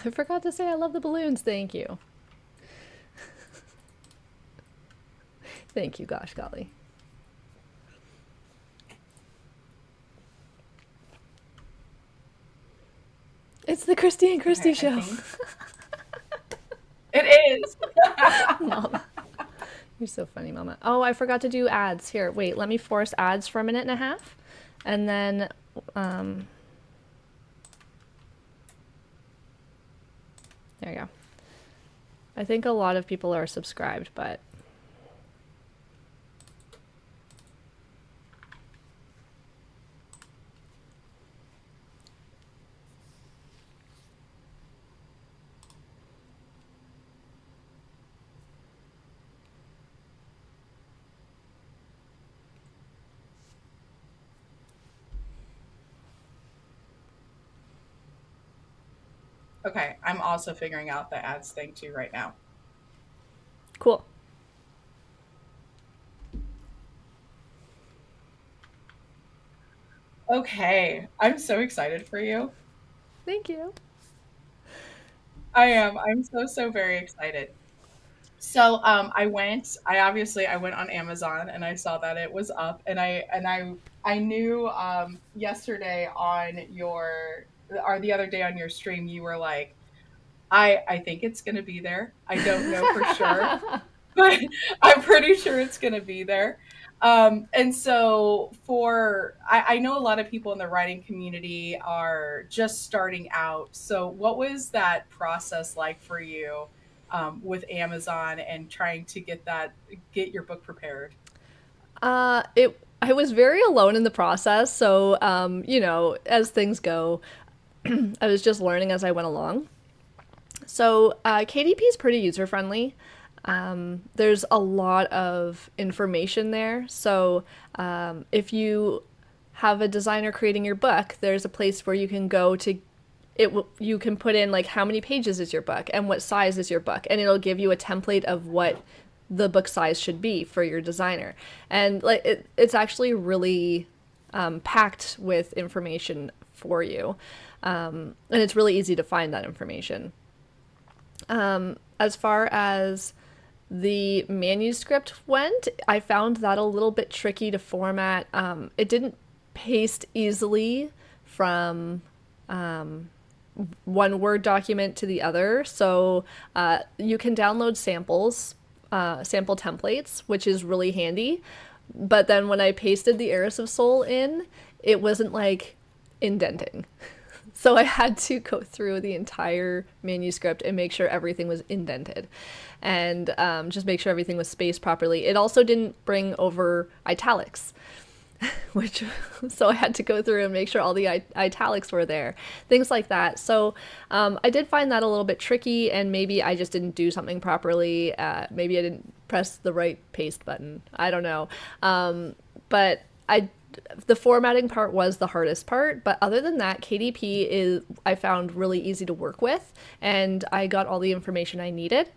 I forgot to say I love the balloons. Thank you. Thank you, gosh golly. It's the Kristy and Okay, Kristy I show. think it is. Mama. You're so funny, Mama. Oh, I forgot to do ads. Here, wait, let me force ads for a minute and a half. And then, um, there you go. I think a lot of people are subscribed, but Okay, I'm also figuring out the ads thing too right now. cool. Okay, I'm so excited for you. Thank you. I am. I'm so very excited. So I went on Amazon and I saw that it was up and I knew yesterday on your or the other day on your stream you were like I think it's going to be there. I don't know for sure, but I'm pretty sure it's going to be there. And so I know a lot of people in the writing community are just starting out. So what was that process like for you with Amazon and trying to get your book prepared? It. I was very alone in the process, so as things go, I was just learning as I went along. So KDP is pretty user friendly. There's a lot of information there. So if you have a designer creating your book, there's a place where you can go to you can put in like how many pages is your book and what size is your book, and it'll give you a template of what the book size should be for your designer. And like it's actually really packed with information for you, and it's really easy to find that information. As far as the manuscript went, I found that a little bit tricky to format. It didn't paste easily from one Word document to the other. So you can download sample templates, which is really handy. But then when I pasted the Heiress of Sole in, it wasn't like indenting. So I had to go through the entire manuscript and make sure everything was indented and just make sure everything was spaced properly. It also didn't bring over italics, which so I had to go through and make sure all the italics were there, things like that. So I did find that a little bit tricky, and maybe I just didn't do something properly. Maybe I didn't press the right paste button. I don't know, but I the formatting part was the hardest part, but other than that, KDP is I found really easy to work with, and I got all the information I needed.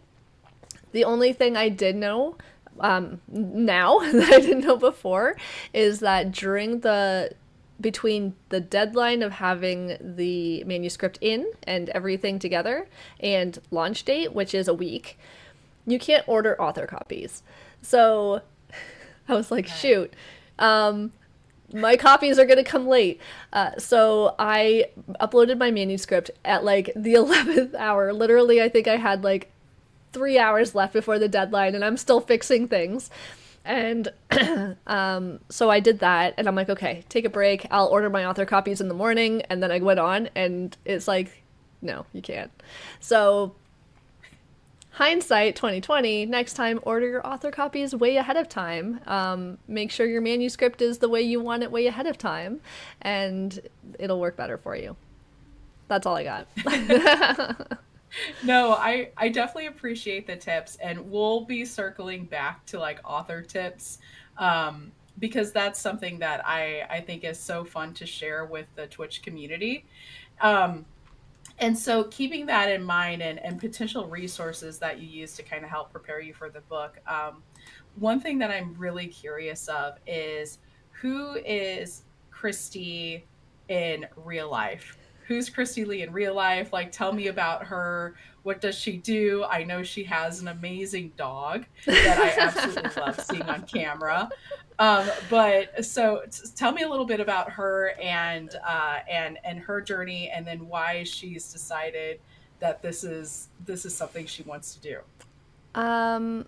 The only thing I did know now that I didn't know before is that between the deadline of having the manuscript in and everything together and launch date, which is a week, you can't order author copies. So I was like, Okay. shoot, my copies are going to come late. So I uploaded my manuscript at like the 11th hour. Literally, I think I had like 3 hours left before the deadline, and I'm still fixing things. And so I did that, and I'm like, okay, take a break. I'll order my author copies in the morning. And then I went on, and it's like, no, you can't. So hindsight 2020, next time order your author copies way ahead of time. Make sure your manuscript is the way you want it way ahead of time, and it'll work better for you. That's all I got. No, I definitely appreciate the tips and we'll be circling back to like author tips because that's something that I think is so fun to share with the Twitch community. Um and so keeping that in mind and potential resources that you use to kind of help prepare you for the book. One thing that I'm really curious of is who is Kristy in real life? who's Kristy Lee in real life? Like, tell me about her. What does she do? I know she has an amazing dog that I absolutely love seeing on camera. But so tell me a little bit about her and her journey, and then why she's decided that this is something she wants to do. Um,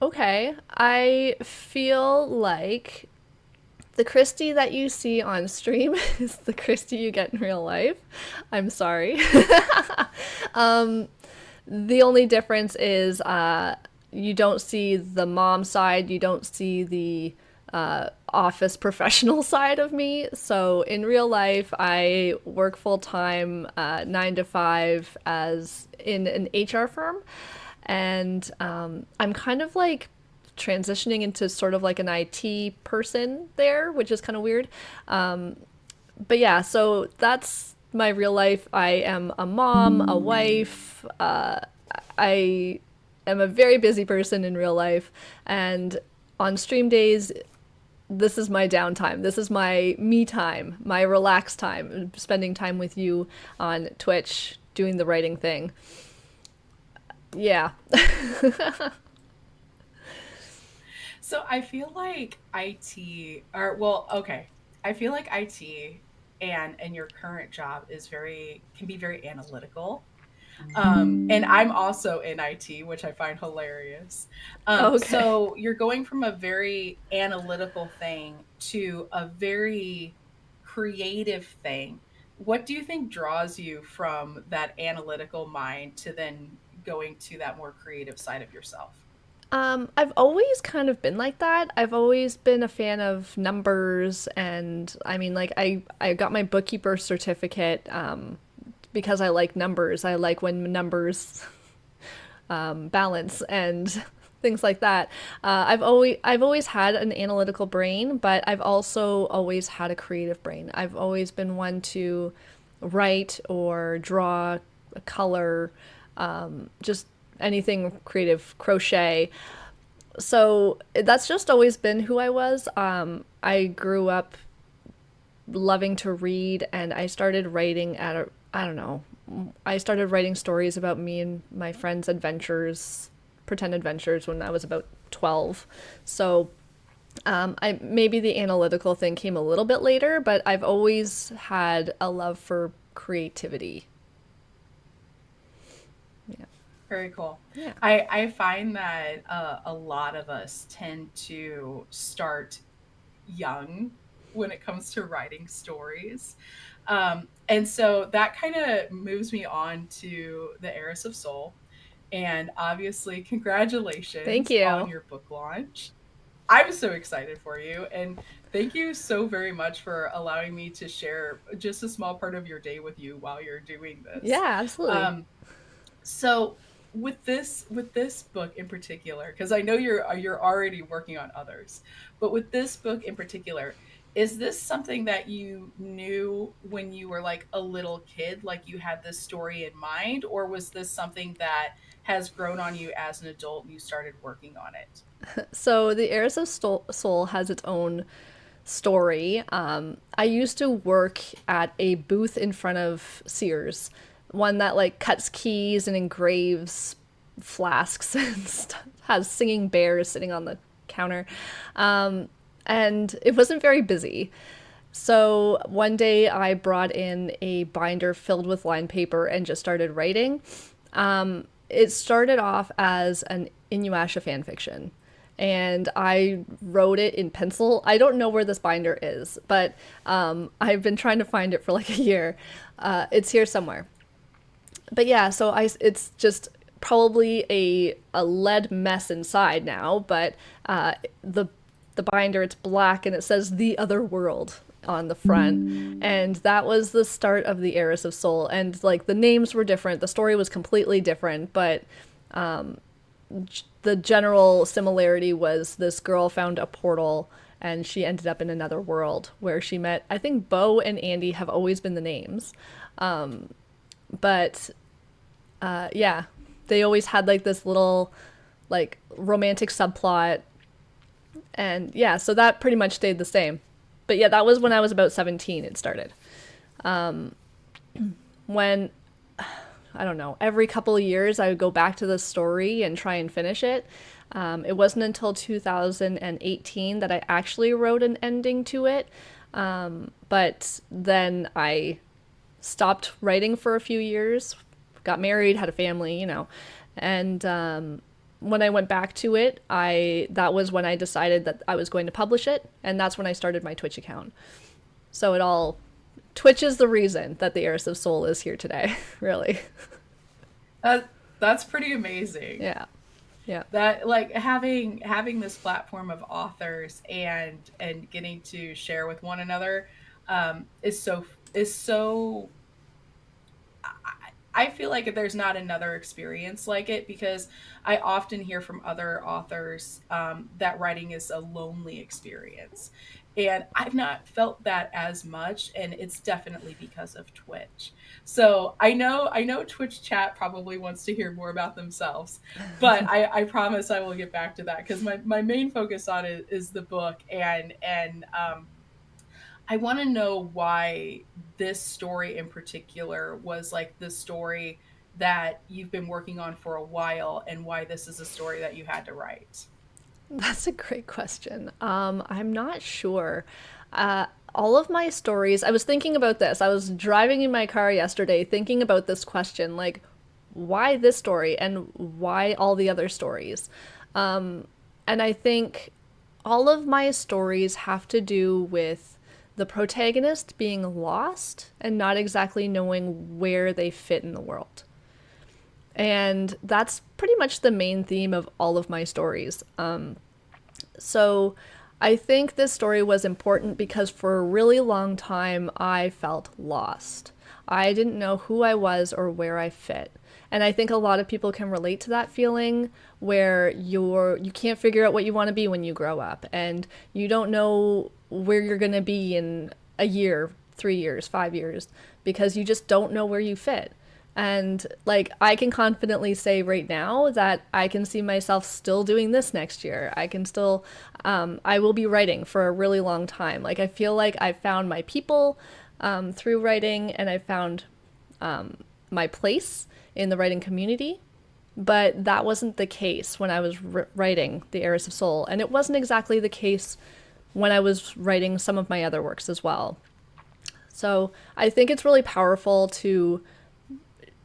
okay. I feel like the Christy that you see on stream is the Christy you get in real life. I'm sorry. The only difference is you don't see the mom side, you don't see the office professional side of me. So in real life, I work full time, 9 to 5, as in an HR firm, and I'm kind of like transitioning into sort of like an IT person there, which is kind of weird. But yeah, so that's my real life. I am a mom, a wife. I am a very busy person in real life, and on stream days, this is my downtime. This is my me time, my relaxed time, spending time with you on Twitch, doing the writing thing. Yeah. So I feel like IT, or well, okay, I feel like IT and your current job is very can be very analytical. And I'm also in IT, which I find hilarious. Okay. So you're going from a very analytical thing to a very creative thing. What do you think draws you from that analytical mind to then going to that more creative side of yourself? I've always kind of been like that. I've always been a fan of numbers, and I mean, like I got my bookkeeper certificate because I like numbers. I like when numbers balance and things like that. I've always had an analytical brain, but I've also always had a creative brain. I've always been one to write or draw, color, just anything creative, crochet. So that's just always been who I was. I grew up loving to read, and I started writing at a, I don't know, I started writing stories about me and my friends' adventures, pretend adventures, when I was about 12. So I maybe the analytical thing came a little bit later, but I've always had a love for creativity. Yeah. Very cool. Yeah. I find that a lot of us tend to start young when it comes to writing stories. And so that kind of moves me on to the Heiress of Soul. And obviously, Thank congratulations on you. your book launch. I'm so excited for you. And thank you so very much for allowing me to share just a small part of your day with you while you're doing this. Yeah, absolutely. Um, so with this book in particular, because I know you're already working on others, but with this book in particular, is this something that you knew when you were like a little kid, like you had this story in mind, or was this something that has grown on you as an adult and you started working on it? So the Heiress of Soul has its own story. I used to work at a booth in front of Sears, one that like cuts keys and engraves flasks and has singing bears sitting on the counter. And it wasn't very busy. So one day I brought in a binder filled with line paper and just started writing. It started off as an Inuyasha fan fiction, and I wrote it in pencil. I don't know where this binder is, but I've been trying to find it for like a year. It's here somewhere. But yeah, so it's just probably a lead mess inside now, but the the binder, it's black and it says the other world on the front. And that was the start of the Heiress of Soul. And like the names were different, the story was completely different, but the general similarity was this girl found a portal and she ended up in another world where she met, I think Bo and Andy have always been the names. But yeah, they always had like this little like romantic subplot. And yeah, so that pretty much stayed the same. But yeah, that was when I was about 17 it started. when I don't know, every couple of years I would go back to the story and try and finish it. It wasn't until 2018 that I actually wrote an ending to it. But then I stopped writing for a few years, got married, had a family, and when I went back to it, I that was when I decided that I was going to publish it, and that's when I started my Twitch account. So it all Twitch is the reason that the Heiress of Soul is here today, really. That's pretty amazing. Yeah. Yeah. That like having this platform of authors and getting to share with one another is so I feel like there's not another experience like it because I often hear from other authors that writing is a lonely experience. And I've not felt that as much, and it's definitely because of Twitch. So I know Twitch chat probably wants to hear more about themselves, but I promise I will get back to that because my main focus on it is the book and I want to know why this story in particular was like the story that you've been working on for a while and why this is a story that you had to write. That's a great question. I'm not sure. All of my stories, I was thinking about this. I was driving in my car yesterday thinking about this question, like, why this story and why all the other stories? And I think all of my stories have to do with the protagonist being lost and not exactly knowing where they fit in the world. And that's pretty much the main theme of all of my stories. So I think this story was important because for a really long time I felt lost. I didn't know who I was or where I fit. And I think a lot of people can relate to that feeling where you can't figure out what you want to be when you grow up and you don't know where you're going to be in a year, 3 years, 5 years because you just don't know where you fit. And like I can confidently say right now that I can see myself still doing this next year. I will be writing for a really long time. Like I feel like I found my people through writing and I found my place in the writing community. But that wasn't the case when I was writing The Heiress of Sole. And it wasn't exactly the case when I was writing some of my other works as well. So I think it's really powerful to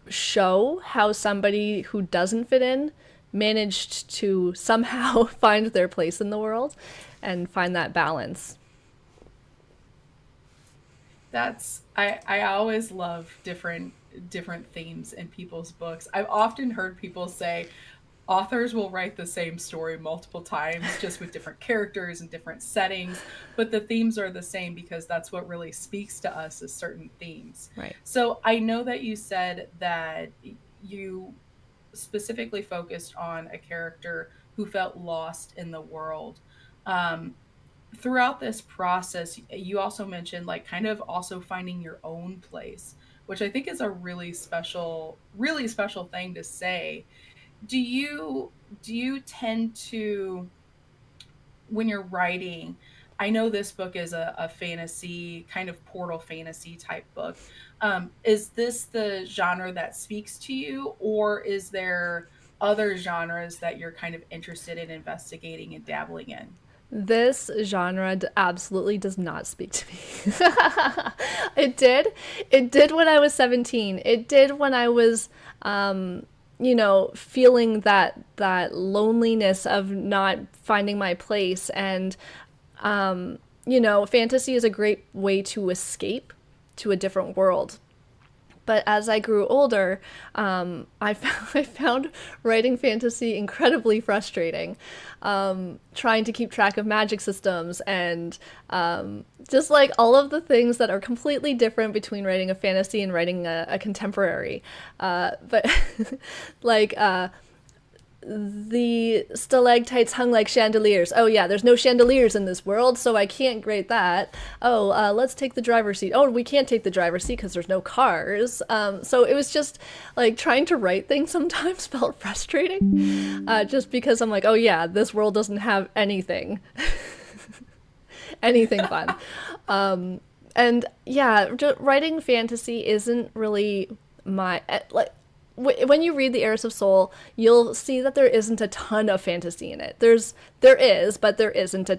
show how somebody who doesn't fit in managed to somehow find their place in the world and find that balance. That's I always love different themes in people's books. I've often heard people say authors will write the same story multiple times just with different characters and different settings, but the themes are the same because that's what really speaks to us is certain themes. Right. So I know that you said that you specifically focused on a character who felt lost in the world. Um, Throughout this process, you also mentioned like kind of also finding your own place, which I think is a really special thing to say. Do you tend to when you're writing, I know this book is a fantasy kind of portal fantasy type book. Is this the genre that speaks to you, or is there other genres that you're kind of interested in investigating and dabbling in? This genre absolutely does not speak to me. It did. It did when I was 17. It did when I was feeling that loneliness of not finding my place and fantasy is a great way to escape to a different world. But as I grew older, I found writing fantasy incredibly frustrating. Trying to keep track of magic systems and just like all of the things that are completely different between writing a fantasy and writing a contemporary. But like the stalactites hung like chandeliers. Oh yeah, there's no chandeliers in this world, so I can't grade that. Oh, let's take the driver's seat. Oh, we can't take the driver's seat because there's no cars. So it was just like trying to write things sometimes felt frustrating, just because I'm like, oh yeah, this world doesn't have anything, anything fun. And yeah, writing fantasy isn't really my like. When you read the Heiress of Soul, you'll see that there isn't a ton of fantasy in it. There is, but there isn't a.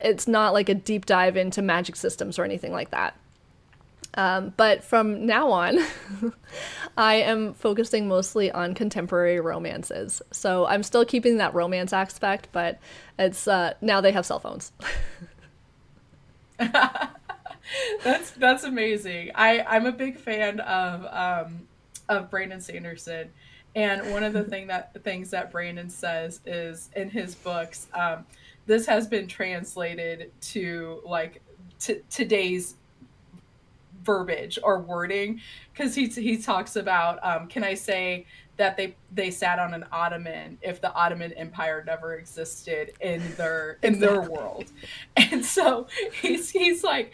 It's not like a deep dive into magic systems or anything like that. But from now on, I am focusing mostly on contemporary romances. So I'm still keeping that romance aspect, but it's now they have cell phones. That's amazing. I'm a big fan of Brandon Sanderson, and one of the things that Brandon says is in his books. This has been translated to like today's verbiage or wording, because he talks about, can I say that they sat on an ottoman if the Ottoman Empire never existed in their Exactly. world. And so he's like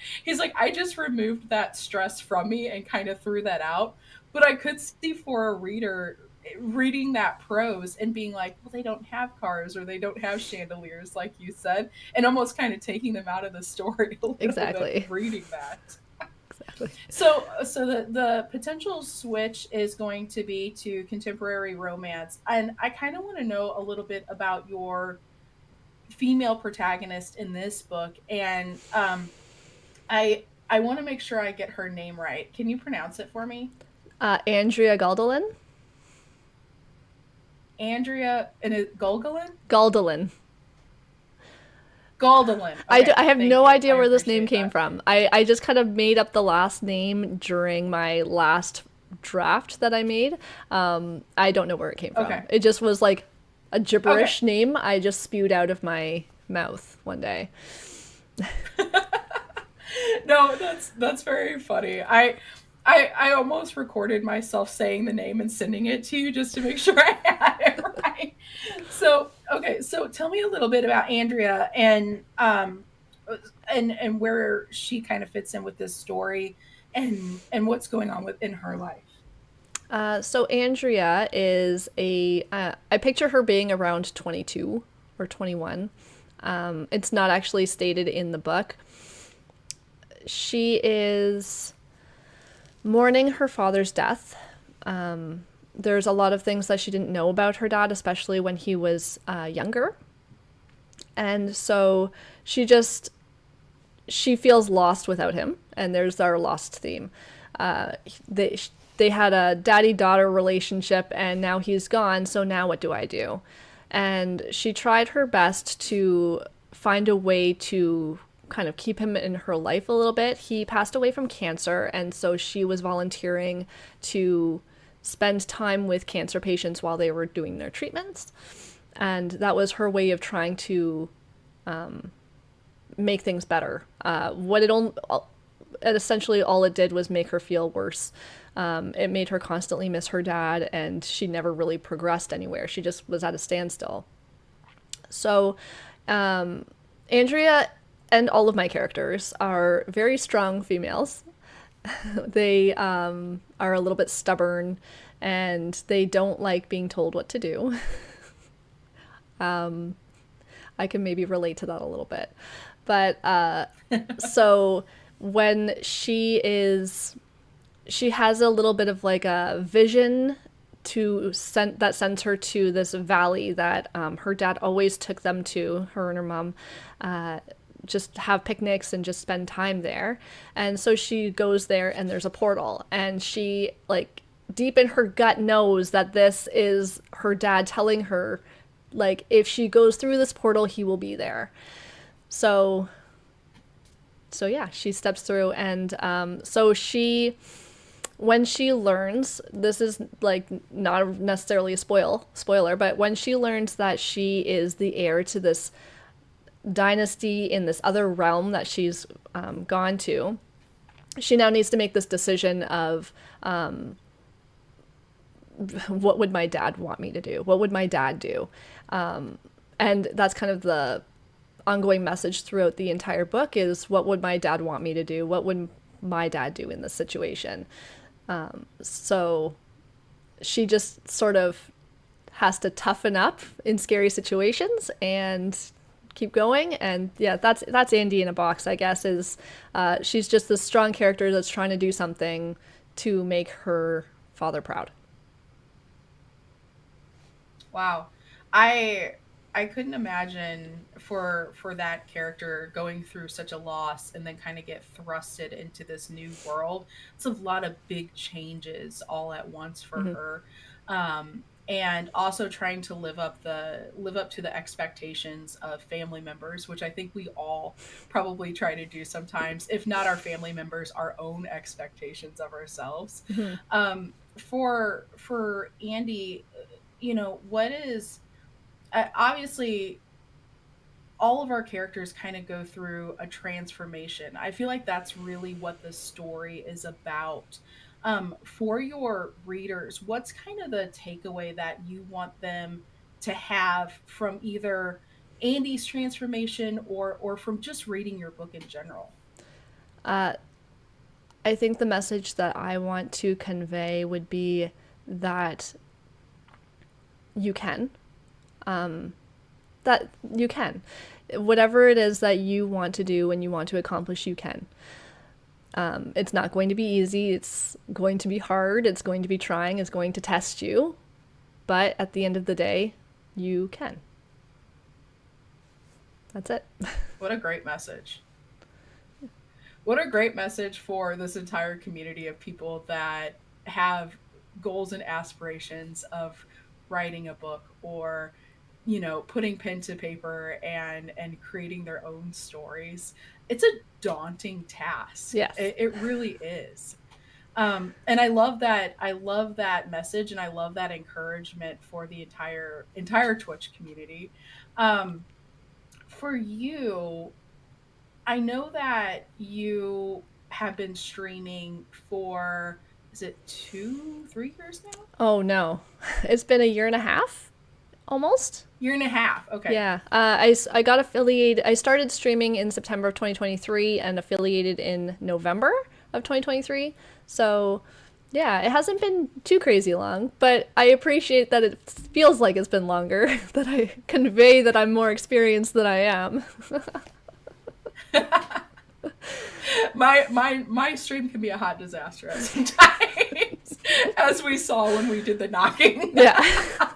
I just removed that stress from me and kind of threw that out. But I could see for a reader reading that prose and being like, well, they don't have cars or they don't have chandeliers, like you said, and almost kind of taking them out of the story a little bit Exactly. reading that. Exactly. So the potential switch is going to be to contemporary romance, and I kind of want to know a little bit about your female protagonist in this book, and I want to make sure I get her name right. Can you pronounce it for me? Andrea Galdolin. Andrea and Golgolin? Galdolin. Galdolin. Okay, I have thank no you. idea I where this name appreciate came that. from. I just kind of made up the last name during my last draft that I made. I don't know where it came from. Okay. It just was like a Okay. gibberish name I just spewed out of my mouth one day. No, that's very funny. I almost recorded myself saying the name and sending it to you just to make sure I had it right. So, okay, so tell me a little bit about Andrea and where she kind of fits in with this story and what's going on within her life. So Andrea is I picture her being around 22 or 21. It's not actually stated in the book. She is mourning her father's death. There's a lot of things that she didn't know about her dad, especially when he was younger. And so she just she feels lost without him, and there's our lost theme. Uh, they they had a daddy daughter relationship, and now he's gone. So now what do I do? And she tried her best to find a way to kind of keep him in her life a little bit. He passed away from cancer, and so she was volunteering to spend time with cancer patients while they were doing their treatments. And that was her way of trying to make things better. What it only essentially all it did was make her feel worse. It made her constantly miss her dad, and she never really progressed anywhere. She just was at a standstill. So, Andrea and all of my characters are very strong females. They are a little bit stubborn, and they don't like being told what to do. I can maybe relate to that a little bit. But so when she has a little bit of like a vision that sends her to this valley that her dad always took them to, her and her mom, just have picnics and just spend time there. And so she goes there, and there's a portal, and she like deep in her gut knows that this is her dad telling her, like, if she goes through this portal, he will be there. So yeah, she steps through, and so she when she learns, this is like not necessarily a spoiler, but when she learns that she is the heir to this dynasty in this other realm that she's gone to, she now needs to make this decision of what would my dad want me to do? What would my dad do? And that's kind of the ongoing message throughout the entire book is, what would my dad want me to do? What would my dad do in this situation? So she just sort of has to toughen up in scary situations and keep going. And yeah, that's Andy in a box, I guess. Is she's just this strong character that's trying to do something to make her father proud. Wow. I I couldn't imagine for that character going through such a loss and then kind of get thrusted into this new world. It's a lot of big changes all at once for Mm-hmm. her. And also trying to live up to the expectations of family members, which I think we all probably try to do sometimes, if not our family members, our own expectations of ourselves. Mm-hmm. For Andy, what is obviously all of our characters kind of go through a transformation. I feel like that's really what the story is about. For your readers, what's kind of the takeaway that you want them to have from either Andy's transformation or from just reading your book in general? I think the message that I want to convey would be that you can. That you can. Whatever it is that you want to do and you want to accomplish, you can. It's not going to be easy. It's going to be hard. It's going to be trying. It's going to test you. But at the end of the day, you can. That's it. What a great message. What a great message for this entire community of people that have goals and aspirations of writing a book or putting pen to paper and creating their own stories. It's a daunting task. Yes. It really is. And I love that message, and I love that encouragement for the entire Twitch community. um, for you, I know that you have been streaming for, is it 2, 3 years now? Oh no. It's been a year and a half almost. Year and a half. Okay. Yeah. I got affiliated. I started streaming in September of 2023 and affiliated in November of 2023. So, yeah, it hasn't been too crazy long, but I appreciate that it feels like it's been longer, that I convey that I'm more experienced than I am. My stream can be a hot disaster at some times, as we saw when we did the knocking. Yeah.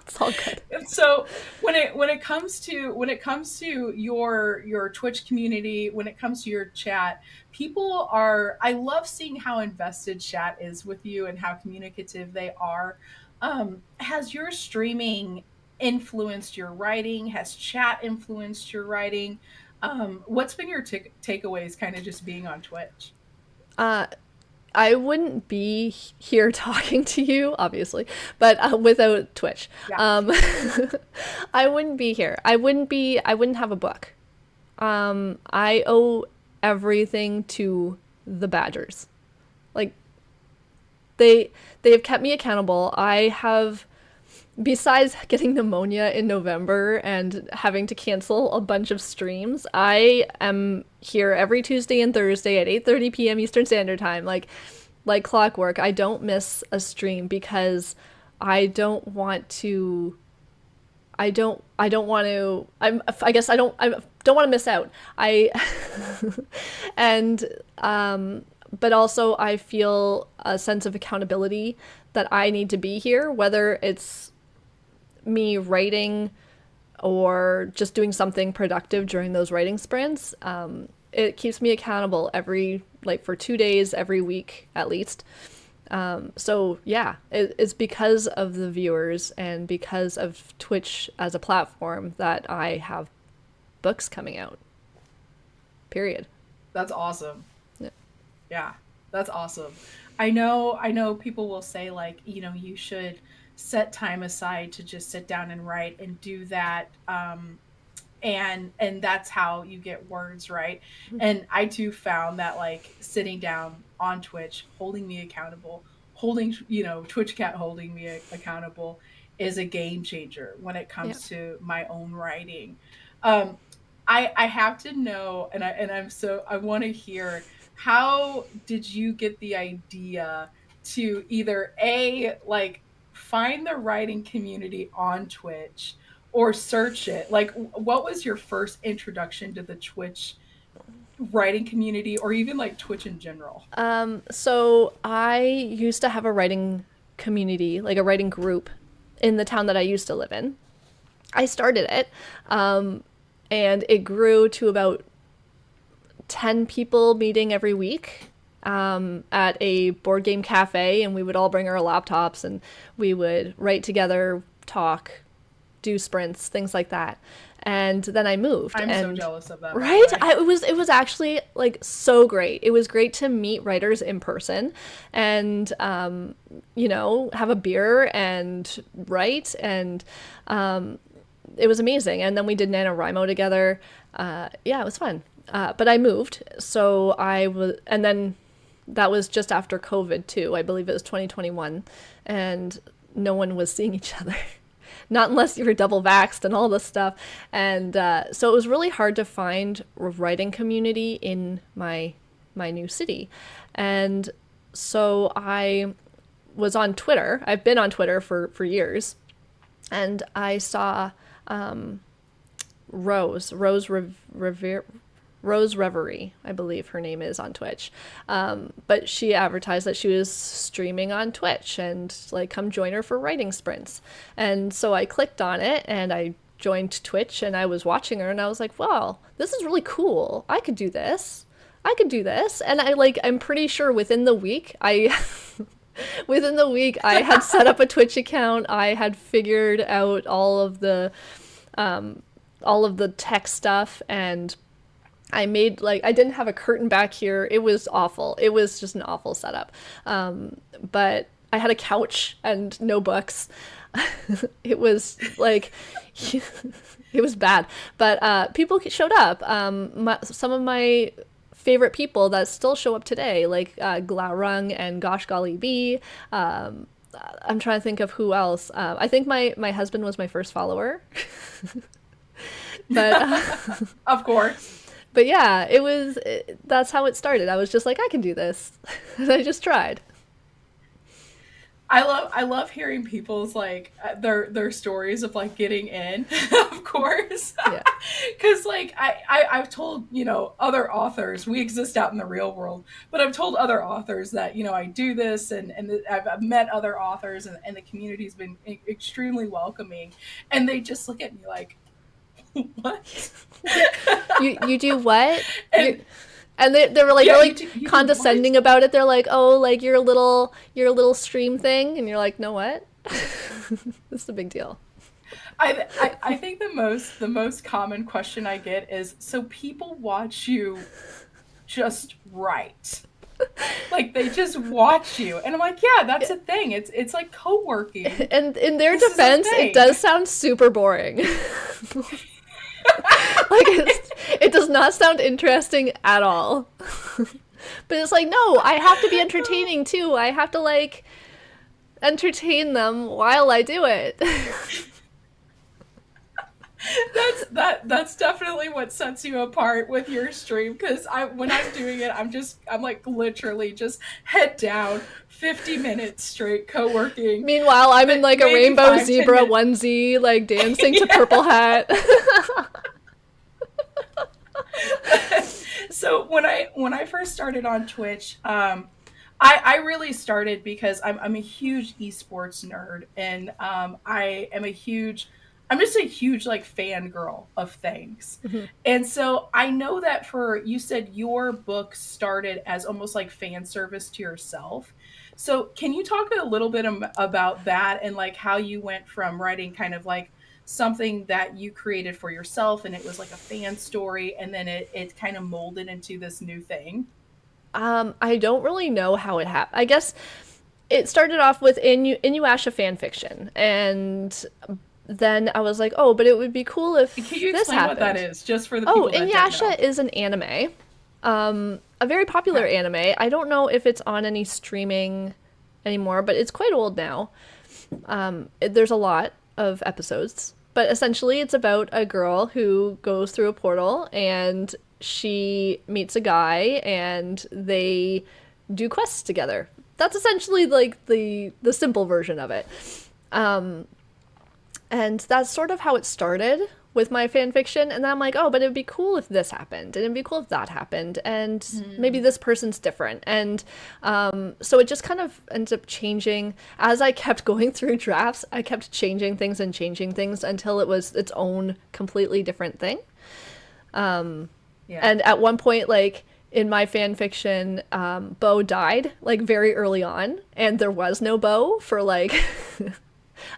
It's all good. And so when it comes to your Twitch community, when it comes to your chat, people are, I love seeing how invested chat is with you and how communicative they are. Has your streaming influenced your writing? Has chat influenced your writing? What's been your takeaways kind of just being on Twitch? I wouldn't be here talking to you, obviously, but without Twitch. Yeah. Um, I wouldn't be here. I wouldn't have a book. I owe everything to the Badgers. Like they they have kept me accountable. I have, besides getting pneumonia in November and having to cancel a bunch of streams, I am here every Tuesday and Thursday at 8:30 p.m. Eastern Standard Time, like clockwork. I don't miss a stream because I don't want to I don't want to I guess I don't want to miss out. I and but also I feel a sense of accountability that I need to be here, whether it's me writing or just doing something productive during those writing sprints. It keeps me accountable like for 2 days every week at least. So yeah, it's because of the viewers and because of Twitch as a platform that I have books coming out. Period. That's awesome. Yeah. Yeah, that's awesome. I know people will say, like, you should set time aside to just sit down and write and do that. And that's how you get words right. And I too found that, like, sitting down on Twitch, holding me accountable, holding, Twitch Cat holding me accountable is a game changer when it Yeah. comes to my own writing. Um, I have to know, I want to hear, how did you get the idea to either, a, like, find the writing community on Twitch, or search it. Like, what was your first introduction to the Twitch writing community, or even like Twitch in general? So I used to have a writing community, like a writing group in the town that I used to live in. I started it, and it grew to about 10 people meeting every week at a board game cafe, and we would all bring our laptops and we would write together, talk, do sprints, things like that. And then I moved, I'm so and jealous of that, by the right, way. it was actually like so great. It was great to meet writers in person, and have a beer and write, and it was amazing. And then we did NaNoWriMo together. Yeah, it was fun. But I moved, so I was, and then that was just after COVID too. I believe it was 2021, and no one was seeing each other. Not unless you were double vaxxed and all this stuff. And so it was really hard to find a writing community in my new city. And so I was on Twitter. I've been on Twitter for years, and I saw Rose Reverie, I believe her name is on Twitch. But she advertised that she was streaming on Twitch and like come join her for writing sprints. And so I clicked on it and I joined Twitch and I was watching her and I was like, wow, this is really cool. I could do this. I could do this. And I'm pretty sure within the week I had set up a Twitch account. I had figured out all of the tech stuff, and I made I didn't have a curtain back here. It was awful. It was just an awful setup. But I had a couch and no books. It was like it was bad. But people showed up. Some of my favorite people that still show up today, like Glaurung and Gosh Golly Bee. I'm trying to think of who else. I think my husband was my first follower. But Of course. but yeah, that's how it started. I was just like, I can do this. And I just tried. I love hearing people's like their stories of like getting in, of course. Yeah. Because like I've told, other authors, we exist out in the real world, but I've told other authors that, I do this, and I've met other authors, and the community's been extremely welcoming, and they just look at me like, what? You do what? And And they were like yeah, really you do what? condescending about it. They're like, "Oh, like your little stream thing," and you're like, "No, what?" This is a big deal. I think the most common question I get is, so people watch you just write. Like, they just watch you. And I'm like, yeah, that's a thing. It's like co-working. And in their This is a defense, it thing. does sound super boring. Like it does not sound interesting at all. But it's like, no, I have to be entertaining too. I have to entertain them while I do it. That's definitely what sets you apart with your stream, because when I'm doing it, I'm like literally just head down 50 minutes straight co-working, Meanwhile, I'm in like a maybe rainbow 5, 10 zebra minutes. onesie, like dancing to Yeah. Purple Hat. So when I first started on Twitch, I really started because I'm a huge esports nerd, and I'm just a huge like fangirl of things. And so I know that, you said your book started as almost like fan service to yourself. So can you talk a little bit about that, and like how you went from writing kind of like something that you created for yourself, and it was like a fan story, and then it kind of molded into this new thing? I don't really know how it happened. I guess it started off with Inuyasha fan fiction, and then I was like, oh, but it would be cool Can if you this explain what that happened. is, just for the Oh, people that don't Inuyasha know? is an anime, a very popular Okay. anime. I don't know if it's on any streaming anymore, but it's quite old now. There's a lot of episodes, but essentially it's about a girl who goes through a portal and she meets a guy and they do quests together. That's essentially like the simple version of it. And that's sort of how it started with my fan fiction. And then I'm like, oh, but it'd be cool if this happened, and it'd be cool if that happened, and maybe Mm, this person's different. And so it just kind of ends up changing as I kept going through drafts. I kept changing things and changing things until it was its own completely different thing. yeah. And at one point, like in my fan fiction, Bo died like very early on, and there was no Bo for like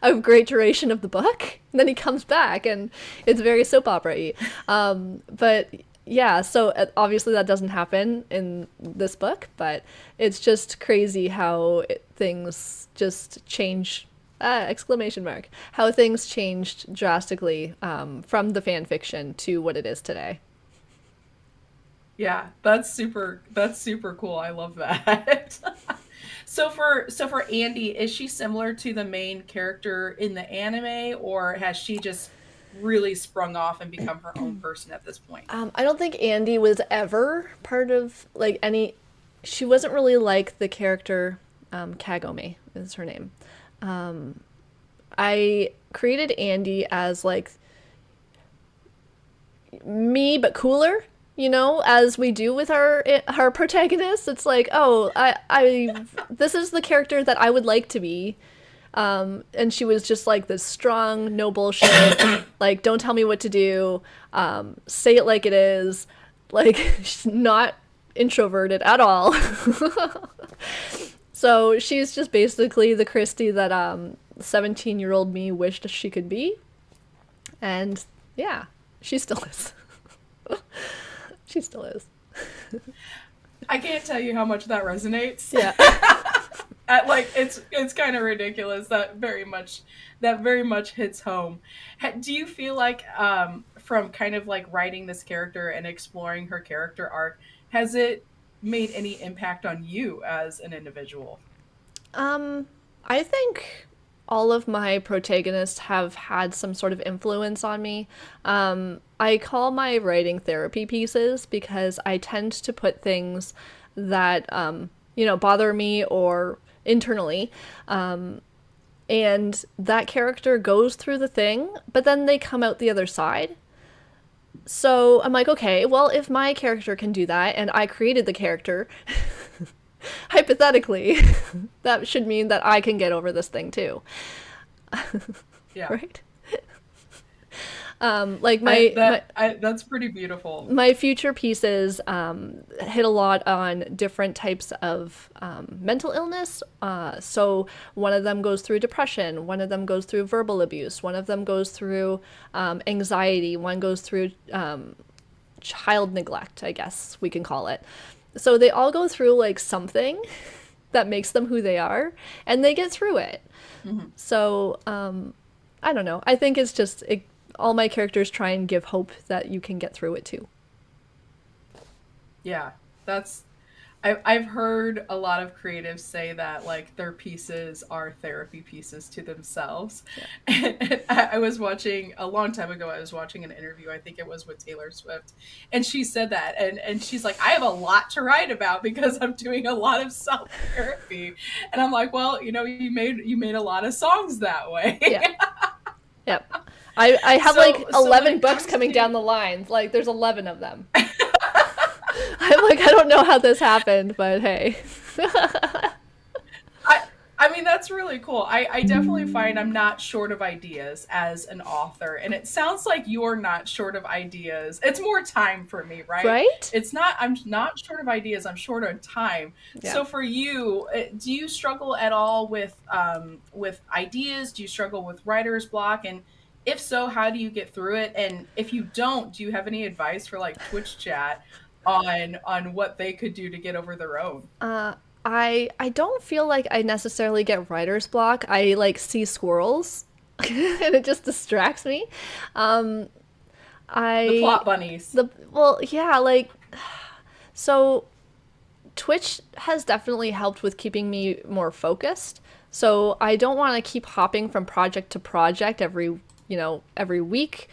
a great duration of the book. And then he comes back, and it's very soap opera-y. But yeah, so obviously that doesn't happen in this book, but it's just crazy how things just change. Exclamation mark! How things changed drastically from the fan fiction to what it is today. Yeah, that's super cool. I love that. So for Andy, is she similar to the main character in the anime, or has she just really sprung off and become her own person at this point? I don't think Andy was ever part of like any. She wasn't really like the character. Kagome is her name. I created Andy as like me but cooler, as we do with our protagonists. It's like, oh, I this is the character that I would like to be. And she was just like this strong, no bullshit, like don't tell me what to do, say it like it is, like she's not introverted at all. So she's just basically the Kristy that 17-year-old me wished she could be, and yeah, she still is. She still is. I can't tell you how much that resonates. Yeah. Like it's kind of ridiculous. That very much hits home. Do you feel like from kind of like writing this character and exploring her character arc, has it made any impact on you as an individual? I think all of my protagonists have had some sort of influence on me. I call my writing therapy pieces because I tend to put things that, bother me or internally. And that character goes through the thing, but then they come out the other side. So I'm like, okay, well, if my character can do that and I created the character, hypothetically, that should mean that I can get over this thing too. Yeah. Right? Like That's pretty beautiful. my future pieces hit a lot on different types of mental illness. So one of them goes through depression, one of them goes through verbal abuse, one of them goes through anxiety, one goes through child neglect, I guess we can call it. So they all go through like something that makes them who they are, and they get through it. Mhm. So I don't know. I think it's just all my characters try and give hope that you can get through it too. Yeah, that's I've heard a lot of creatives say that like their pieces are therapy pieces to themselves. Yeah. And I was watching a long time ago. I was watching an interview. I think it was with Taylor Swift, and she said that, and she's like, I have a lot to write about because I'm doing a lot of self therapy, and I'm like, well, you made a lot of songs that way. Yeah. Yep. I have like So when 11 it books comes coming to down the line. Like there's 11 of them. I'm like, I don't know how this happened, but hey. I I mean that's really cool. I definitely find I'm not short of ideas as an author, and it sounds like you're not short of ideas. It's more time for me, right? Right? I'm not short of ideas. I'm short on time. Yeah. So for you, do you struggle at all with ideas? Do you struggle with writer's block? And if so, how do you get through it? And if you don't, do you have any advice for like Twitch chat on what they could do to get over their own? Uh, I don't feel like I necessarily get writer's block. I like see squirrels and it just distracts me. Um, The I plot bunnies. the well, yeah, like so Twitch has definitely helped with keeping me more focused. So I don't want to keep hopping from project to project every week.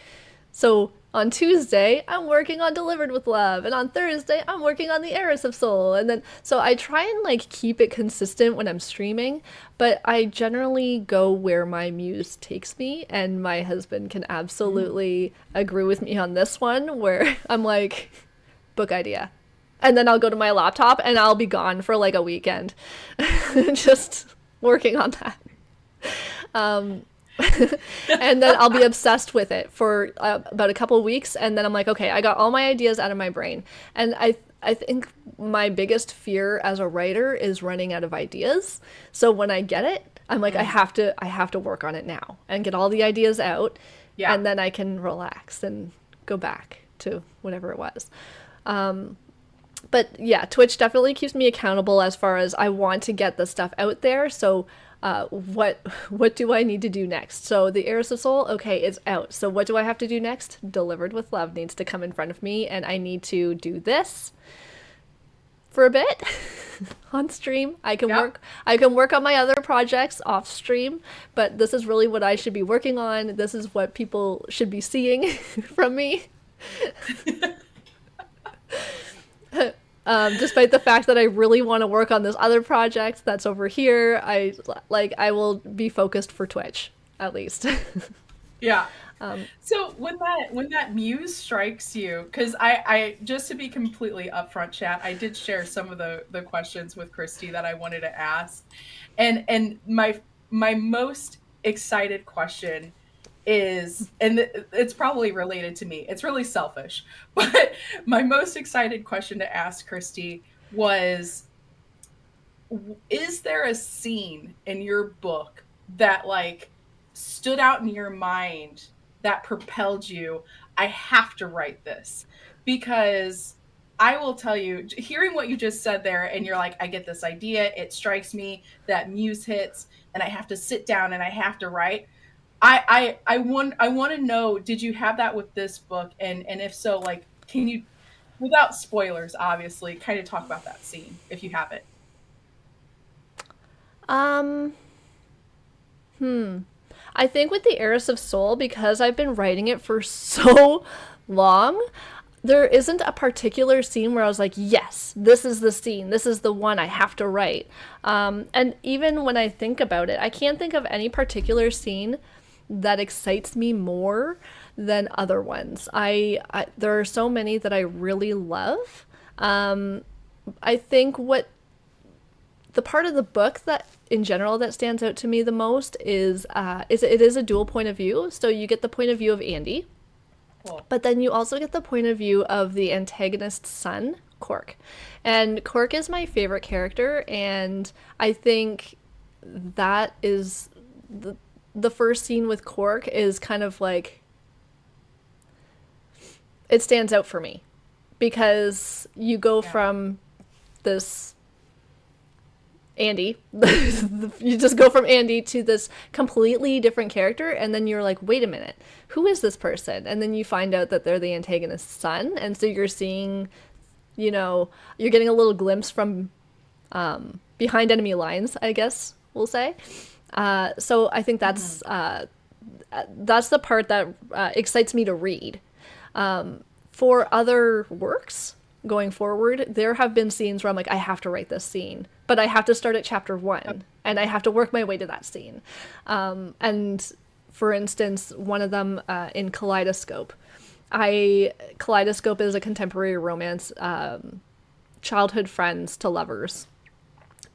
So on Tuesday, I'm working on Delivered with Love, and on Thursday, I'm working on the Heiress of Soul. And then, so I try and like keep it consistent when I'm streaming, but I generally go where my muse takes me, and my husband can absolutely agree with me on this one, where I'm like, book idea. And then I'll go to my laptop and I'll be gone for like a weekend, just working on that. And then I'll be obsessed with it for about a couple of weeks, and then I'm like, okay, I got all my ideas out of my brain. And I think my biggest fear as a writer is running out of ideas. So when I get it, I'm like, I have to work on it now and get all the ideas out, Yeah. and then I can relax and go back to whatever it was. But yeah, Twitch definitely keeps me accountable as far as I want to get the stuff out there. So what do I need to do next? So the Heiress of Soul, okay, it's out. So what do I have to do next? Delivered with Love needs to come in front of me, and I need to do this for a bit on stream. I can work on my other projects off stream, but this is really what I should be working on. This is what people should be seeing from me. Despite the fact that I really want to work on this other project that's over here, I will be focused for Twitch at least. Yeah. So when that muse strikes you, because I just to be completely upfront, chat, I did share some of the questions with Kristy that I wanted to ask, and my most excited question is, and it's probably related to me. It's really selfish, but my most excited question to ask Kristy was, is there a scene in your book that like stood out in your mind that propelled you? I have to write this, because I will tell you, hearing what you just said there, and you're like, I get this idea, it strikes me, that muse hits, and I have to sit down and I have to write. I want to know, did you have that with this book? And if so, like, can you, without spoilers, obviously, kind of talk about that scene if you have it? Um, I think with the Heiress of Soul, because I've been writing it for so long, there isn't a particular scene where I was like, yes, this is the scene, this is the one I have to write. And even when I think about it, I can't think of any particular scene that excites me more than other ones. There are so many that I really love. I think what the part of the book that in general that stands out to me the most is it is a dual point of view. So you get the point of view of Andy, Cool. but then you also get the point of view of the antagonist's son, Cork. And Cork is my favorite character, and I think that is the first scene with Cork is kind of like, it stands out for me because you go from this Andy, you just go from Andy to this completely different character, and then you're like, wait a minute, who is this person? And then you find out that they're the antagonist's son, and so you're seeing, you're getting a little glimpse from behind enemy lines, I guess we'll say. So I think that's the part that excites me to read. For other works going forward, there have been scenes where I'm like, I have to write this scene, but I have to start at chapter 1 and I have to work my way to that scene. And for instance, one of them in Kaleidoscope. Kaleidoscope is a contemporary romance, childhood friends to lovers.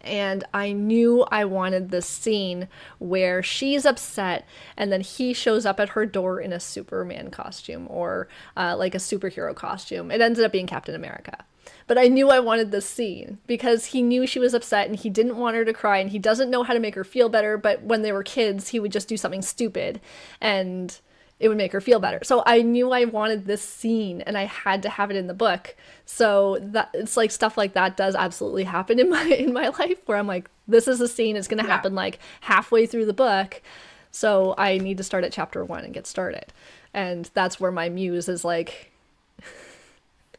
And I knew I wanted this scene where she's upset and then he shows up at her door in a Superman costume or like a superhero costume. It ended up being Captain America. But I knew I wanted this scene because he knew she was upset and he didn't want her to cry and he doesn't know how to make her feel better. But when they were kids, he would just do something stupid and it would make her feel better. So I knew I wanted this scene and I had to have it in the book. So that it's like stuff like that does absolutely happen in my life where I'm like, this is a scene, it's going to happen like halfway through the book. So I need to start at chapter 1 and get started. And that's where my muse is like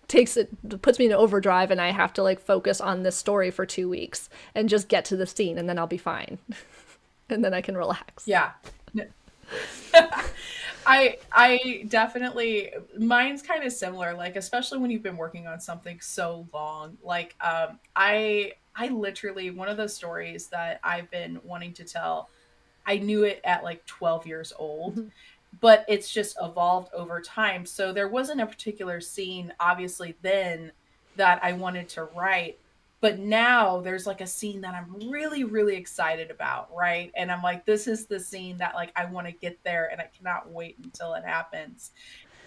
puts me in overdrive and I have to like focus on this story for 2 weeks and just get to the scene and then I'll be fine. And then I can relax. Yeah. I definitely, mine's kind of similar, like especially when you've been working on something so long. Like I literally, one of those stories that I've been wanting to tell, I knew it at like 12 years old, but it's just evolved over time. So there wasn't a particular scene, obviously, then that I wanted to write. But now there's like a scene that I'm really, really excited about, right? And I'm like, this is the scene that like I want to get there and I cannot wait until it happens.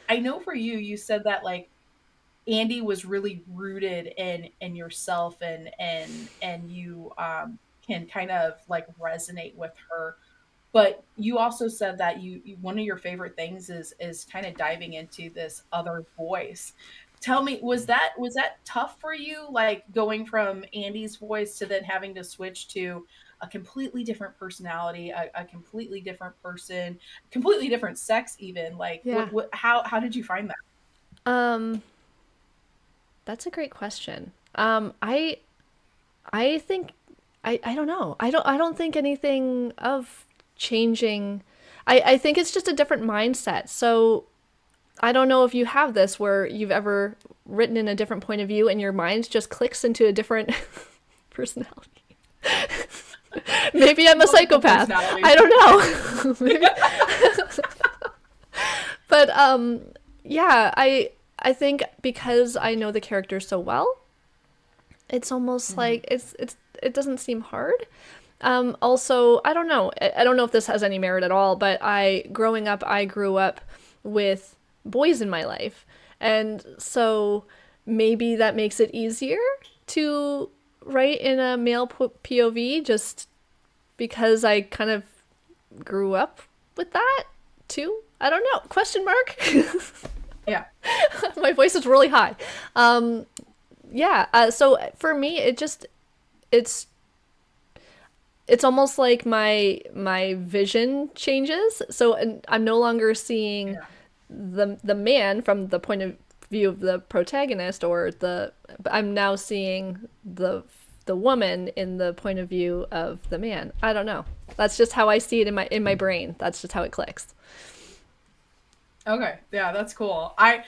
I know for you, you said that like Andy was really rooted in yourself and you can kind of like resonate with her, but you also said that one of your favorite things is kind of diving into this other voice. Tell me, was that tough for you, like going from Andy's voice to then having to switch to a completely different personality, a completely different person, completely different sex even? Like Yeah. how did you find that? Um, that's a great question. I think I don't know. I don't think anything of changing. I think it's just a different mindset. So I don't know if you have this where you've ever written in a different point of view and your mind just clicks into a different personality. Maybe I'm a Multiple psychopath. personalities. I don't know. Maybe. But yeah, I think because I know the character so well, it's almost Mhm. like it doesn't seem hard. Also, I don't know. I don't know if this has any merit at all, but growing up, I grew up with boys in my life, and so maybe that makes it easier to write in a male POV, just because I kind of grew up with that too. I don't know. Question mark. Yeah. My voice is really high. Um, yeah. So for me, it's it's almost like my vision changes. So I'm no longer seeing Yeah. the man from the point of view of the protagonist, or the I'm now seeing the woman in the point of view of the man. I don't know. That's just how I see it in my brain. That's just how it clicks. Okay, yeah, that's cool. I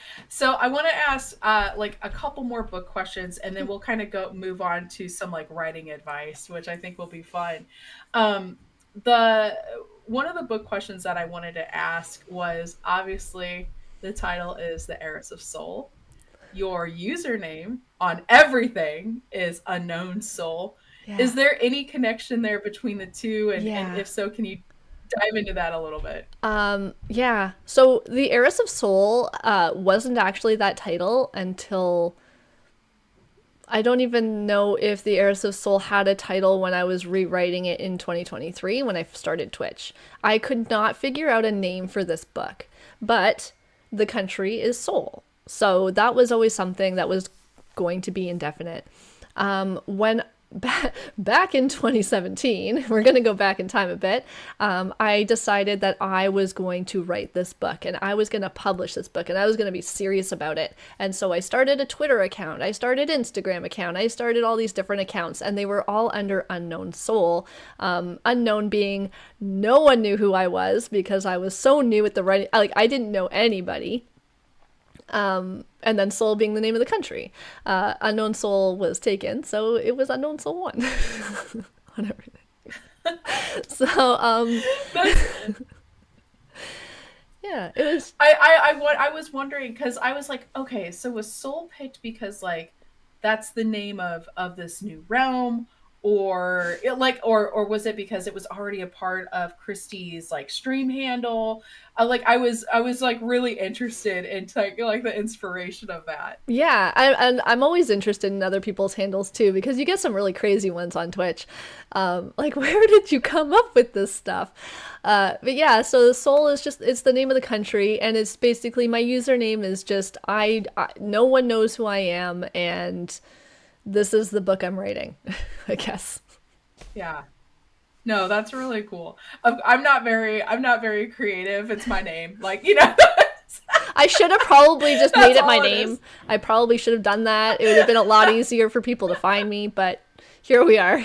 want to ask like a couple more book questions, and then we'll kind of go move on to some like writing advice, which I think will be fun. The One of the book questions that I wanted to ask was, obviously the title is The Heiress of Soul. Your username on everything is Unknown Soul. Yeah. Is there any connection there between the two, and Yeah. if so, can you dive into that a little bit? Yeah. So the Heiress of Soul wasn't actually that title until I don't even know if the Heiress of Soul had a title when I was rewriting it in 2023 when I started Twitch. I could not figure out a name for this book, but the country is Seoul. So that was always something that was going to be indefinite. When back in 2017, we're going to go back in time a bit. I decided that I was going to write this book and I was going to publish this book and I was going to be serious about it. And so I started a Twitter account, I started Instagram account, I started all these different accounts, and they were all under Unknown Soul. Unknown being no one knew who I was because I was so new at the writing. Like I didn't know anybody, and then Seoul being the name of the country. Unknown Soul was taken, so it was Unknown Soul 1 on everything. So, That's yeah, it was. I was wondering because I was like, okay, so was Soul picked because like that's the name of this new realm, or or was it because it was already a part of Christie's like stream handle? I was like really interested in like the inspiration of that. Yeah, and I'm always interested in other people's handles too because you get some really crazy ones on Twitch. Like, where did you come up with this stuff? But yeah, so the Soul is it's the name of the country, and it's basically my username is just no one knows who I am, and this is the book I'm writing, I guess. Yeah. No, that's really cool. I'm not very creative. It's my name. Like, you know, I should have probably just made that's it my all it name. is. I probably should have done that. It would have been a lot easier for people to find me, but here we are.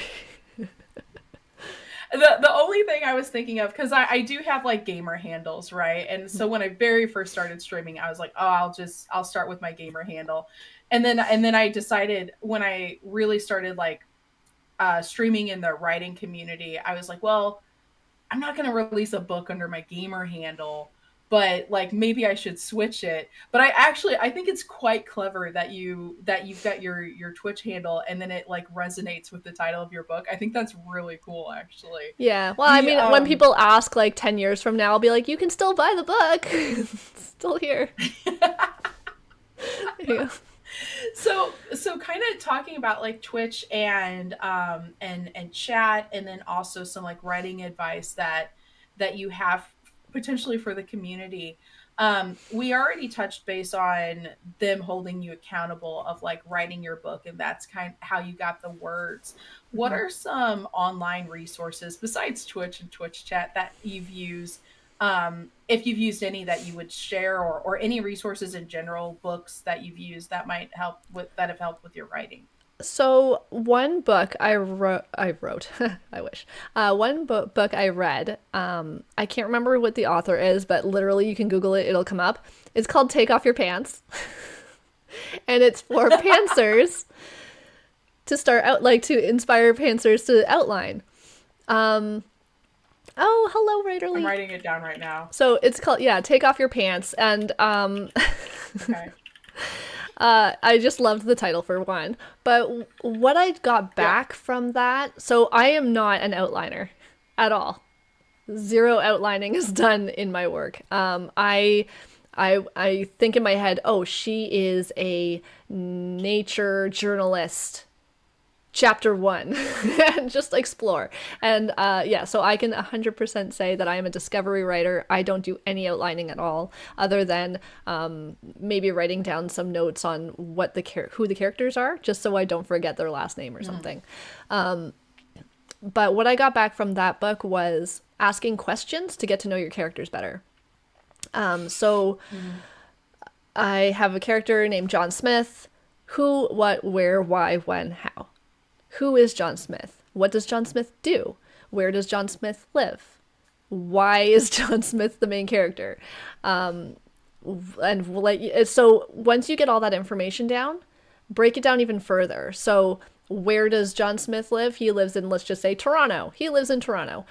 The only thing I was thinking of, because I do have like gamer handles, right? And so when I very first started streaming, I was like, oh, I'll start with my gamer handle. And then I decided, when I really started like streaming in the writing community, I was like, well, I'm not going to release a book under my gamer handle, but like maybe I should switch it. But I think it's quite clever that you've got your Twitch handle and then it like resonates with the title of your book. I think that's really cool, actually. Yeah. Well, I The mean, when people ask like 10 years from now, I'll be like, you can still buy the book. It's still here. Yeah. so kind of talking about like Twitch and chat, and then also some like writing advice that you have potentially for the community. We already touched base on them holding you accountable of like writing your book, and that's kind of how you got the words. What Mhm. are some online resources besides Twitch and Twitch chat that you've used, if you've used any, that you would share, or any resources in general, books that you've used that might help with that have helped with your writing? So one book I wrote, I wish. Book I read. I can't remember what the author is, but literally you can Google it; it'll come up. It's called "Take Off Your Pants," and it's for pantsers to start out, like to inspire pantsers to outline. Um, oh, hello, I'm Writerly. writing it down right now. So it's called, yeah, "Take Off Your Pants," and Okay. I just loved the title for one. But what I got Yeah. back from that, so I am not an outliner at all. Zero outlining is done in my work. I think in my head, oh, she is a nature journalist, chapter one, and just explore. And yeah, so I can 100% say that I am a discovery writer. I don't do any outlining at all, other than maybe writing down some notes on what who the characters are, just so I don't forget their last name or Mhm. something. But what I got back from that book was asking questions to get to know your characters better. So Mhm. I have a character named John Smith. Who, what, where, why, when, how. Who is John Smith? What does John Smith do? Where does John Smith live? Why is John Smith the main character? And like, so once you get all that information down, break it down even further. So where does John Smith live? He lives in, let's just say, Toronto. He lives in Toronto.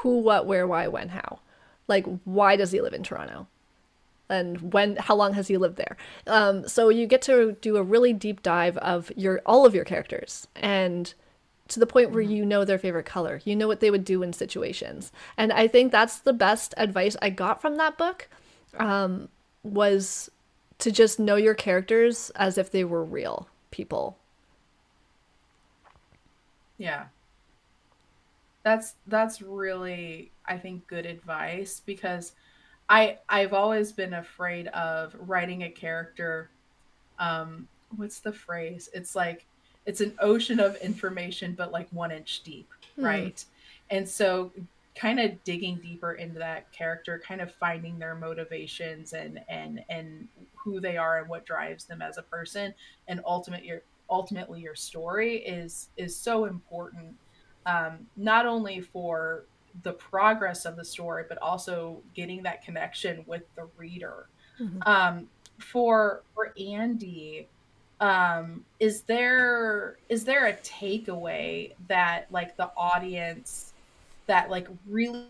Who, what, where, why, when, how. Like, why does he live in Toronto? And when, how long has he lived there? So you get to do a really deep dive of all of your characters, and to the point where Mhm. you know their favorite color, you know what they would do in situations. And I think that's the best advice I got from that book, was to just know your characters as if they were real people. Yeah. That's really, I think, good advice, because I've always been afraid of writing a character. What's the phrase? It's like it's an ocean of information, but like 1 inch deep, Hmm. right? And so kind of digging deeper into that character, kind of finding their motivations and who they are and what drives them as a person, and ultimately your story is so important, not only for the progress of the story, but also getting that connection with the reader. Hmm. um, for Andy, is there a takeaway that like the audience, that like really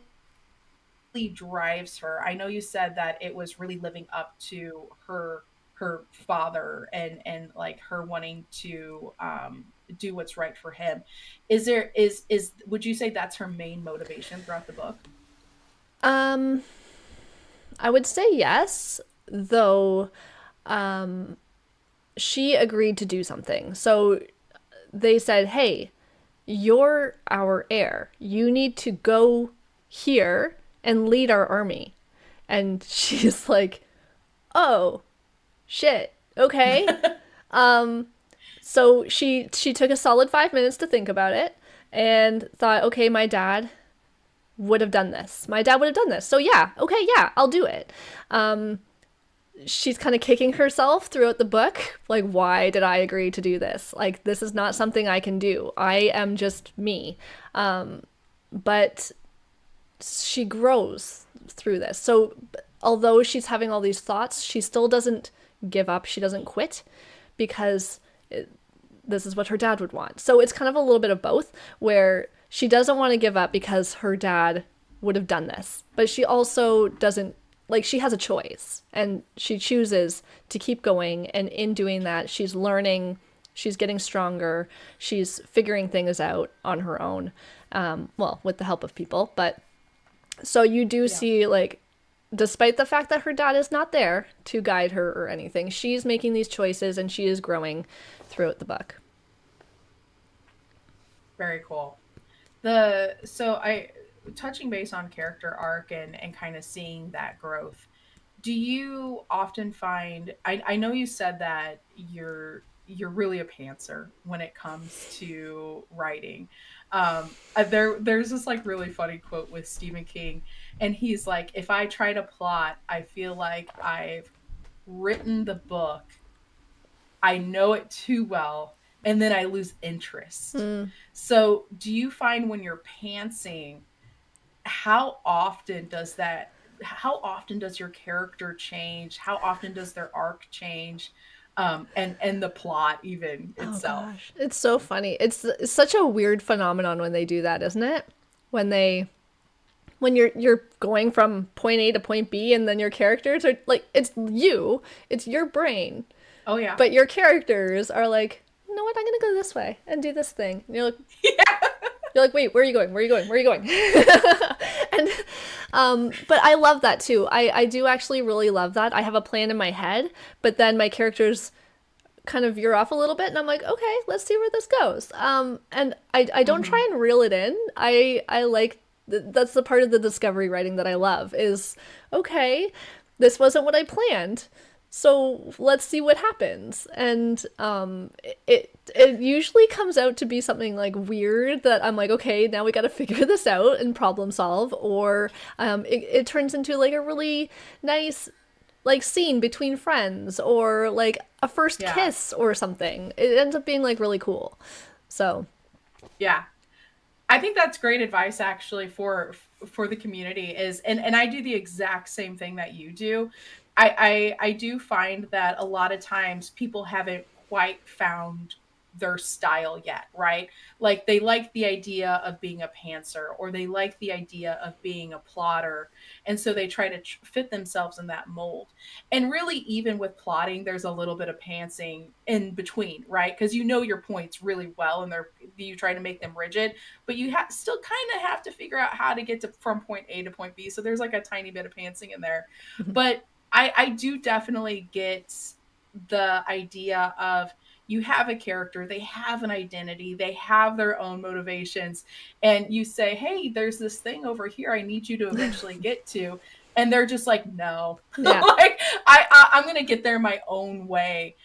drives her? I know you said that it was really living up to her father, and like her wanting to do what's right for him. Is would you say that's her main motivation throughout the book? Um, I would say yes, though she agreed to do something. So they said, hey, you're our heir. You need to go here and lead our army. And she's like, oh, shit. Okay. So she took a solid 5 minutes to think about it and thought, okay, my dad would have done this. My dad would have done this. So yeah, okay, yeah, I'll do it. She's kind of kicking herself throughout the book. Like, why did I agree to do this? Like, this is not something I can do. I am just me. But she grows through this. So although she's having all these thoughts, she still doesn't give up. She doesn't quit because this is what her dad would want. So it's kind of a little bit of both, where she doesn't want to give up because her dad would have done this, but she also doesn't, like, she has a choice and she chooses to keep going. And in doing that, she's learning, she's getting stronger, she's figuring things out on her own, well, with the help of people. But so you do Yeah. see, like, despite the fact that her dad is not there to guide her or anything, she's making these choices and she is growing throughout the book. Very cool. The so I touching base on character arc and kind of seeing that growth. Do you often find I know you said that you're really a pantser when it comes to writing. There's this like really funny quote with Stephen King, and he's like, if I try to plot, I feel like I've written the book, I know it too well, and then I lose interest. Mm. So do you find when you're pantsing, how often does that how often does your character change, how often does their arc change, and the plot even Oh itself? gosh, it's so funny. It's such a weird phenomenon when they do that, isn't it? When they when you're going from point A to point B and then your characters are like, it's you, it's your brain, Oh yeah. but your characters are like, you know what, I'm gonna go this way and do this thing. And Yeah. you're like, wait, where are you going? Where are you going? Where are you going? And but I love that too. I do actually really love that. I have a plan in my head, but then my characters kind of veer off a little bit, and I'm like, okay, let's see where this goes. And I don't Hmm. try and reel it in. I like that's the part of the discovery writing that I love is, okay, this wasn't what I planned, so let's see what happens. And it usually comes out to be something like weird that I'm like, okay, now we got to figure this out and problem solve, or it turns into like a really nice like scene between friends, or like a first Yeah. kiss or something. It ends up being like really cool. So Yeah. I think that's great advice actually for the community is and I do the exact same thing that you do. I do find that a lot of times people haven't quite found their style yet, right? Like they like the idea of being a pantser or they like the idea of being a plotter, and so they try to fit themselves in that mold. And really, even with plotting, there's a little bit of pantsing in between, right? Because you know your points really well, and you try to make them rigid, but you still kind of have to figure out how to get to from point A to point B. So there's like a tiny bit of pantsing in there, but I do definitely get the idea of you have a character, they have an identity, they have their own motivations, and you say, "Hey, there's this thing over here I need you to eventually get to." And they're just like, no, yeah. like I'm gonna get there my own way,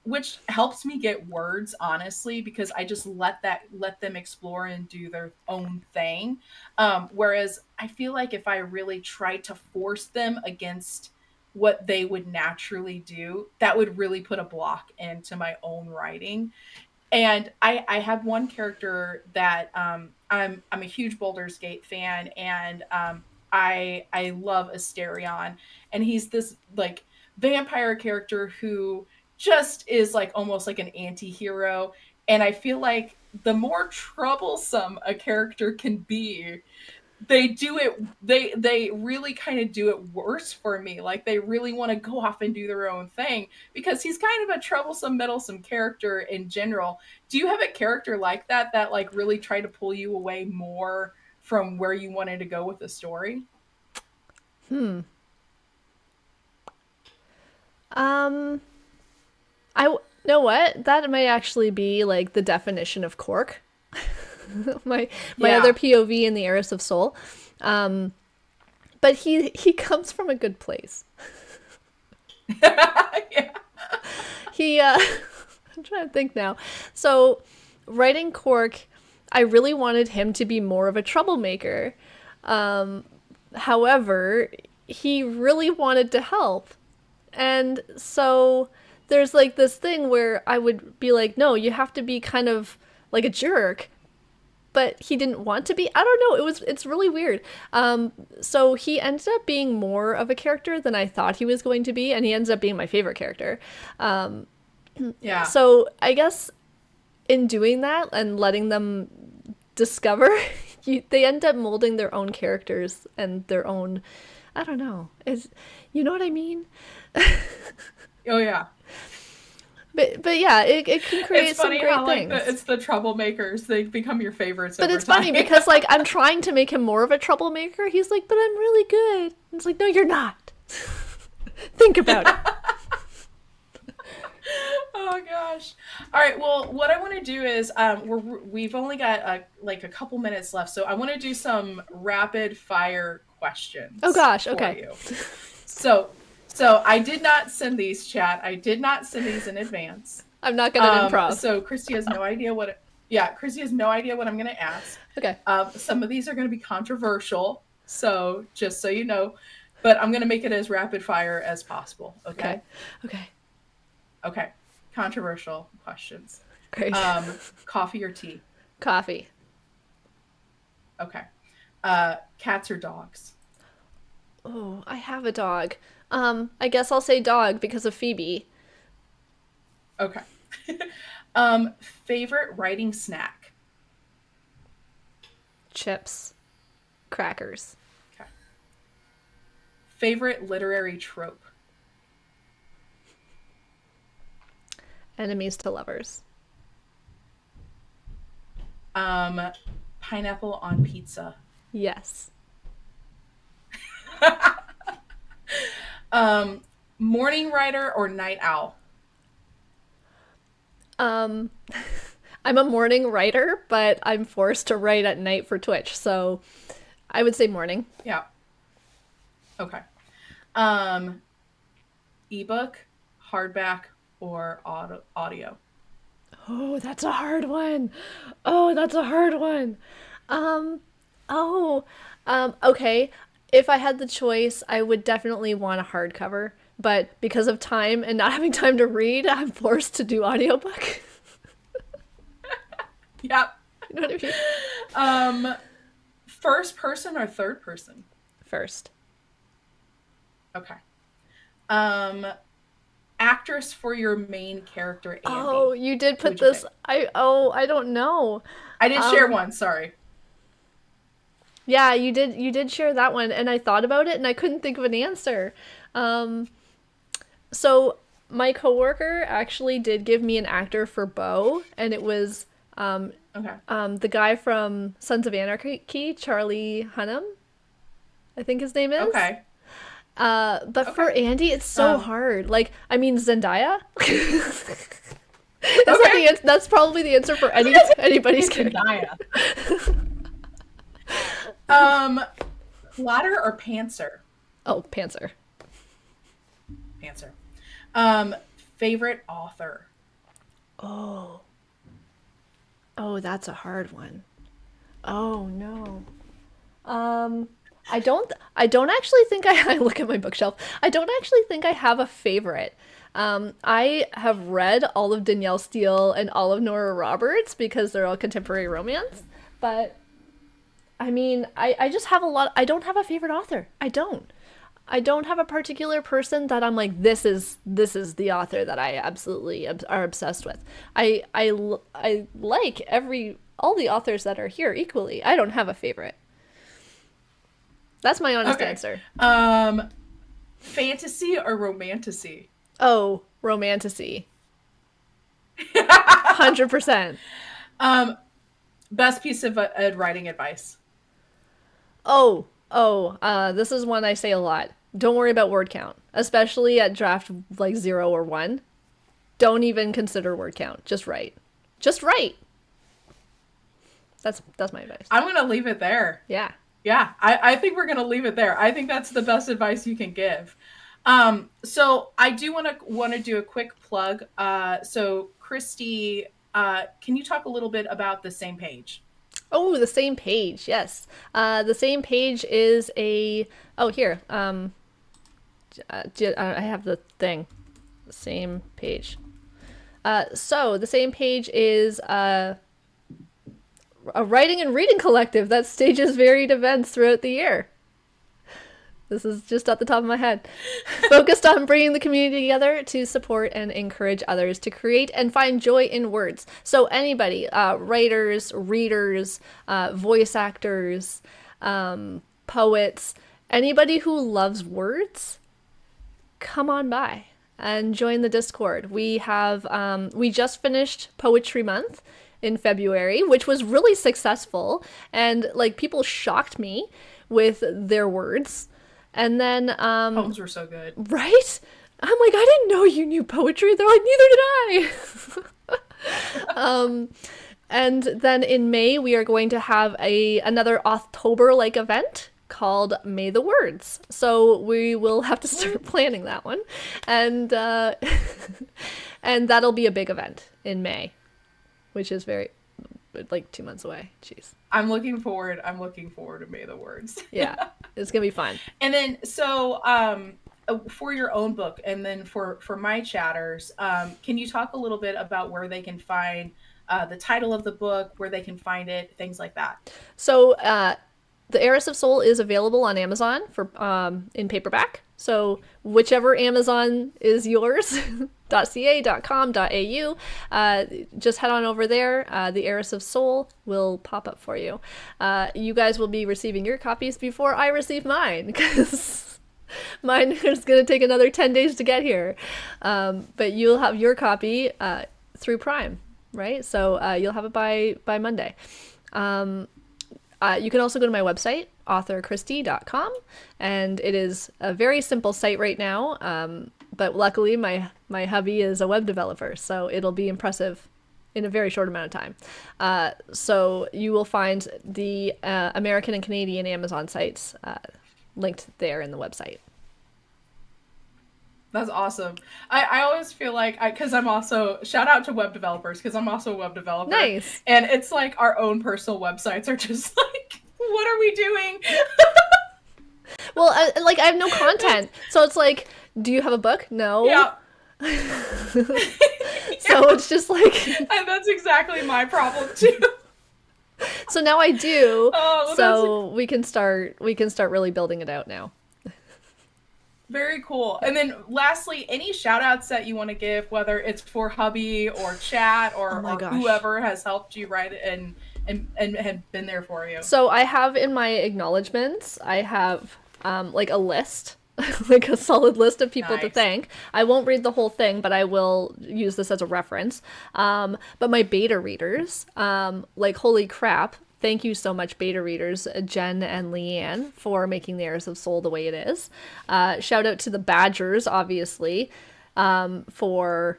which helps me get words honestly because I just let them explore and do their own thing. Whereas I feel like if I really tried to force them against what they would naturally do, that would really put a block into my own writing. And I have one character that I'm a huge Baldur's Gate fan, and I love Asterion, and he's this like vampire character who just is like almost like an anti-hero. And I feel like the more troublesome a character can be, they really kind of do it worse for me. Like they really want to go off and do their own thing because he's kind of a troublesome meddlesome character in general. Do you have a character like that like really tried to pull you away more from where you wanted to go with the story? Hmm. Um. I know what that may actually be like the definition of cork. My other Yeah. POV in the Heiress of Soul. Um. But he comes from a good place. Yeah. He I'm trying to think now. So writing Cork, I really wanted him to be more of a troublemaker. However, he really wanted to help. And so there's like this thing where I would be like, no, you have to be kind of like a jerk, but he didn't want to be. I don't know. It's really weird. So he ended up being more of a character than I thought he was going to be, and he ends up being my favorite character. Yeah. So I guess in doing that and letting them discover, they end up molding their own characters and their own. I don't know. Is you know what I mean? Oh yeah. But yeah, it can create It's some funny great how like things. it's the troublemakers, they become your favorites But over it's funny time. because like I'm trying to make him more of a troublemaker. He's like, but I'm really good. And it's like, no, you're not. Think about it. Oh gosh. All right. Well, what I want to do is we've only got like a couple minutes left, so I want to do some rapid fire Oh questions gosh, for okay. you. So so I did not send these, chat. I did not send these in advance. I'm not good at improv. So Kristy has no idea yeah, Kristy has no idea what I'm going to ask. Okay. Some of these are going to be controversial, so just so you know, but I'm going to make it as rapid fire as possible. Okay. Okay. Okay. Controversial questions. Great. Coffee or tea? Coffee. Okay. Cats or dogs? Oh, I have a dog. I guess I'll say dog because of Phoebe. Okay. Favorite writing snack? Chips. Crackers. Okay. Favorite literary trope? Enemies to lovers. Pineapple on pizza. Yes. Morning writer or night owl? I'm a morning writer, but I'm forced to write at night for Twitch, so I would say morning. Yeah. Okay. Ebook, hardback, or audio? Oh, that's a hard one. Oh, that's a hard one. Oh, okay. If I had the choice, I would definitely want a hardcover, but because of time and not having time to read, I'm forced to do audiobook. Yep. You know what I mean? First person or third person? First. Okay. Actress for your main character, Andy. Oh, you did put Who'd you this. pick? I don't know. I did share one, sorry. Yeah, you did share that one, and I thought about it and I couldn't think of an answer. So my coworker actually did give me an actor for Bo, and it was Okay. the guy from Sons of Anarchy, Charlie Hunnam, I think his name is. Okay. But for Andy, it's so hard. Like, I mean, Zendaya. That's probably the answer for anybody's character. Zendaya. Platter or pantser? Oh, Pantser. Pantser. Favorite author? Oh, that's a hard one. Oh no. I don't actually think I look at my bookshelf. I don't actually think I have a favorite. I have read all of Danielle Steele and all of Nora Roberts because they're all contemporary romance, but I mean, I just have a lot. I don't have a favorite author. I don't have a particular person that I'm like, this is the author that I absolutely are obsessed with. I like all the authors that are here equally. I don't have a favorite. That's my honest answer. Fantasy or romantasy? Oh, romantasy. 100%. Best piece of writing advice? This is one I say a lot. Don't worry about word count, especially at draft like 0 or 1. Don't even consider word count. Just write. Just write. That's my advice. I'm gonna leave it there. Yeah. Yeah, I think we're gonna leave it there. I think that's the best advice you can give. So I do want to do a quick plug. So Kristy, can you talk a little bit about the same page? Oh, the same page. Yes. The same page is a. Oh, here. I have the thing. The same page. So the same page is a writing and reading collective that stages varied events throughout the year. This is just at the top of my head. Focused on bringing the community together to support and encourage others to create and find joy in words. So anybody, writers, readers, voice actors, poets, anybody who loves words, come on by and join the Discord. We just finished Poetry Month in February, which was really successful, and like people shocked me with their words. And then Poems were so good. right? I'm like, I didn't know you knew poetry. They're like, neither did I. And then in May we are going to have another October like event called May the Words. So we will have to start planning that one. And and that'll be a big event in May, which is very like 2 months away. Jeez. I'm looking forward to May the Words. Yeah. It's going to be fun. And then so for your own book and then for my chatters, can you talk a little bit about where they can find the title of the book, where they can find it, things like that? So the Heiress of Sole is available on Amazon for in paperback. So whichever Amazon is yours, .ca, .com, .au, just head on over there. The Heiress of Sole will pop up for you. You guys will be receiving your copies before I receive mine, because mine is going to take another 10 days to get here. But you'll have your copy through Prime, right? So you'll have it by Monday. You can also go to my website, authorkristy.com, and it is a very simple site right now, but luckily my hubby is a web developer, so it'll be impressive in a very short amount of time. So you will find the American and Canadian Amazon sites linked there in the website. That's awesome. I always feel like, because I'm also, shout out to web developers, because I'm also a web developer. Nice. And it's like our own personal websites are just like, what are we doing? Well, I have no content. So it's like, do you have a book? No. Yeah. So it's just like. And that's exactly my problem too. So now I do. Oh, so we can start really building it out now. Very cool. And then lastly, any shout outs that you want to give, whether it's for hubby or chat or whoever has helped you write it and had been there for you. So I have in my acknowledgments, I have like a list, like a solid list of people to thank. I won't read the whole thing, but I will use this as a reference. But my beta readers, like holy crap, thank you so much, beta readers, Jen and Leanne, for making the Heiress of Sole the way it is. Shout out to the Badgers, obviously, for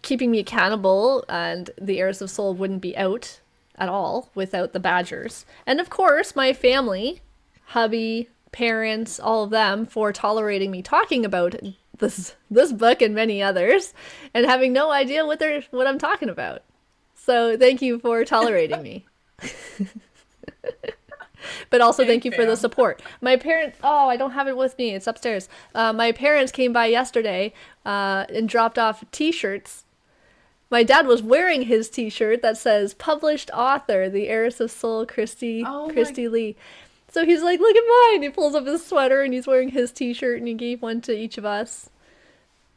keeping me accountable, and the Heiress of Sole wouldn't be out at all without the Badgers. And of course, my family, hubby, parents, all of them, for tolerating me talking about this book and many others, and having no idea what I'm talking about. So thank you for tolerating me. But also thank you for the support. My parents, I don't have it with me, it's upstairs. My parents came by yesterday and dropped off t-shirts. My dad was wearing his t-shirt that says published author, the Heiress of Sole, Kristy Lee. So he's like, look at mine. He pulls up his sweater and he's wearing his t-shirt, and he gave one to each of us.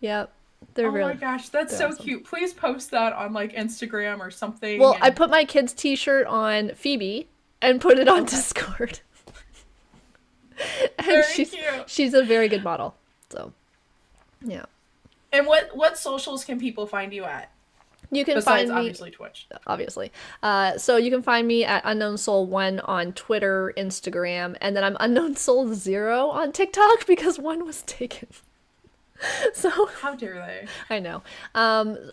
Yep. My gosh, that's so awesome. Cute. Please post that on like Instagram or something. Well, I put my kid's t-shirt on Phoebe and put it on Discord. And very cute. She's a very good model. So, yeah. And what socials can people find you at? You can Besides, find me, obviously, Twitch. Obviously. So you can find me at Unknown Soul 1 on Twitter, Instagram, and then I'm Unknown Soul 0 on TikTok because 1 was taken. So how dare they? I know.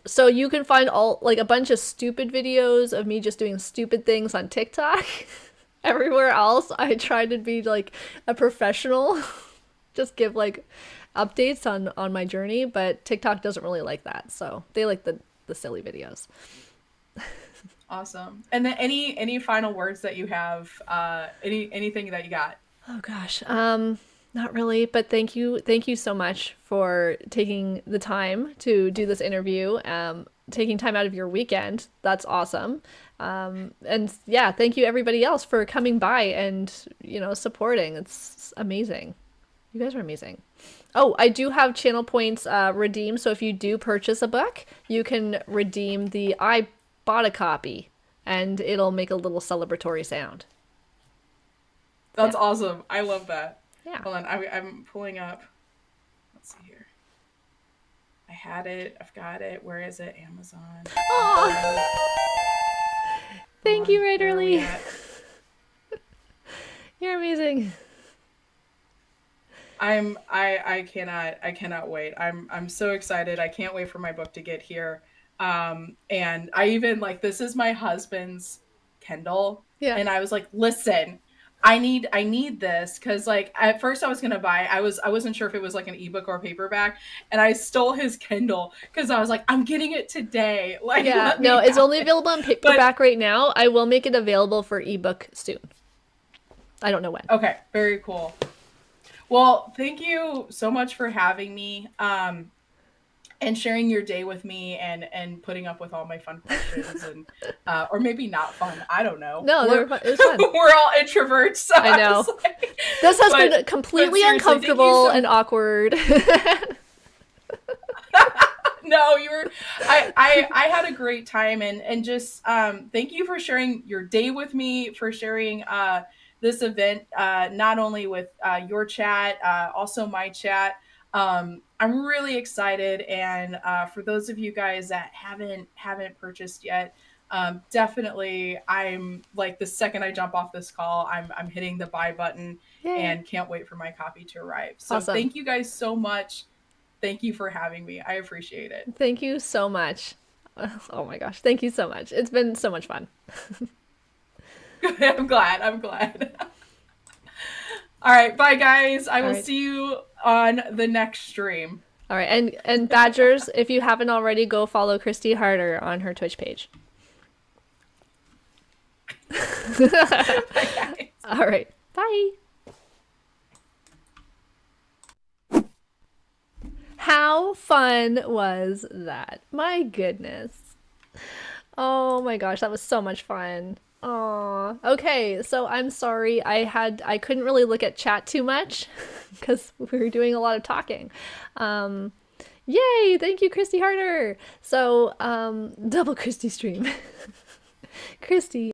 So you can find a bunch of stupid videos of me just doing stupid things on TikTok. Everywhere else, I try to be like a professional, just give like updates on my journey. But TikTok doesn't really like that, so they like the silly videos. Awesome. And then any final words that you have? Anything that you got? Oh gosh. Not really, but thank you so much for taking the time to do this interview. taking time out of your weekend. That's awesome. And yeah, thank you everybody else for coming by and, supporting. It's amazing. You guys are amazing. Oh, I do have channel points redeemed. So if you do purchase a book, you can redeem the I bought a copy and it'll make a little celebratory sound. Yeah. That's awesome. I love that. Yeah. Hold on, I'm pulling up. Let's see here. I had it. I've got it. Where is it? Amazon. Oh, Hold thank on. you, Where are we Writerly. at? You're amazing. I cannot wait. I'm so excited. I can't wait for my book to get here. And I even like this is my husband's Kindle, Yeah. and I was like, listen, I need this because like at first I was gonna buy I wasn't sure if it was like an ebook or a paperback, and I stole his Kindle because I was like, I'm getting it today. Like Yeah. let No, me it's have only it. available on But paperback right now. I will make it available for ebook soon. I don't know when. okay, very cool. Well, thank you so much for having me. And sharing your day with me and putting up with all my fun questions and or maybe not fun. I don't know. No, We're it was fun. we're all introverts, so I I was know. like, This has been but completely seriously, thank you uncomfortable and so. awkward. No, you were. I had a great time and just thank you for sharing your day with me, for sharing this event not only with your chat, also my chat. I'm really excited, and for those of you guys that haven't purchased yet, definitely I'm like the second I jump off this call, I'm hitting the buy button Yay. and can't wait for my copy to arrive. So Awesome. thank you guys so much. Thank you for having me. I appreciate it. Thank you so much. Oh my gosh. Thank you so much. It's been so much fun. I'm glad. I'm glad. All right, bye guys. I All will right. see you on the next stream. All right. And Badgers, if you haven't already, go follow Kristy Hartter on her Twitch page. Bye guys. All right. Bye. How fun was that? My goodness. Oh my gosh, that was so much fun. Oh, okay. So I'm sorry. I couldn't really look at chat too much because we were doing a lot of talking. Um, Yay! Thank you, Kristy Harter. So, double Kristy stream. Kristy